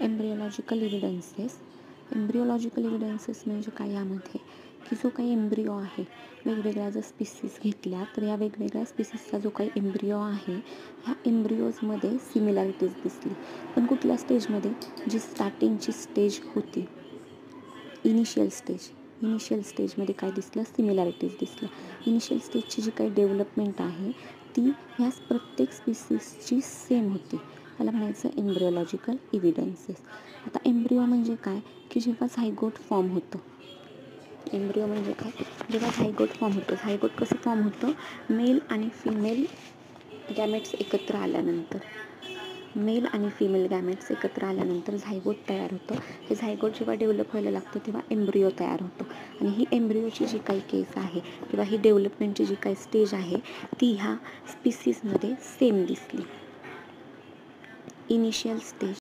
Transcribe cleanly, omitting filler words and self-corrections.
एम्ब्रिओलॉजिकल evidences. एम्ब्रिओलॉजिकल evidences म्हणजे काय, यामध्ये की जो काही एम्ब्रिओ आहे, वेगवेगळ्या जर स्पीसीज घेतल्या तर या वेगवेगळ्या स्पीसीजचा जो काही एम्ब्रिओ आहे, ह्या एम्ब्रिओजमध्ये सिमिलॅरिटीज दिसली. पण कुठल्या स्टेजमध्ये, जी स्टार्टिंगची स्टेज होती, इनिशियल स्टेजमध्ये काय दिसलं, सिमिलॅरिटीज दिसल्या. इनिशियल स्टेजची जी काही डेव्हलपमेंट आहे ती ह्या प्रत्येक स्पीसीजची सेम होती. त्याला म्हणायचं एम्ब्रिओलॉजिकल इव्हिडन्सेस. आता एम्ब्रिओ म्हणजे काय, की जेव्हा झायगोट फॉर्म होतं. एम्ब्रिओ म्हणजे काय, जेव्हा झायगोट फॉर्म होतं. झायगोट कसं फॉर्म होतं, मेल आणि फिमेल गॅमेट्स एकत्र आल्यानंतर, मेल आणि फिमेल गॅमेट्स एकत्र आल्यानंतर झायगोट तयार होतं. हे झायगोट जेव्हा डेव्हलप व्हायला लागतं तेव्हा एम्ब्रिओ तयार होतं. आणि ही एम्ब्रिओची जी काही केस आहे किंवा ही डेव्हलपमेंटची जी काही स्टेज आहे ती ह्या स्पीसीजमध्ये सेम दिसली. Initial stage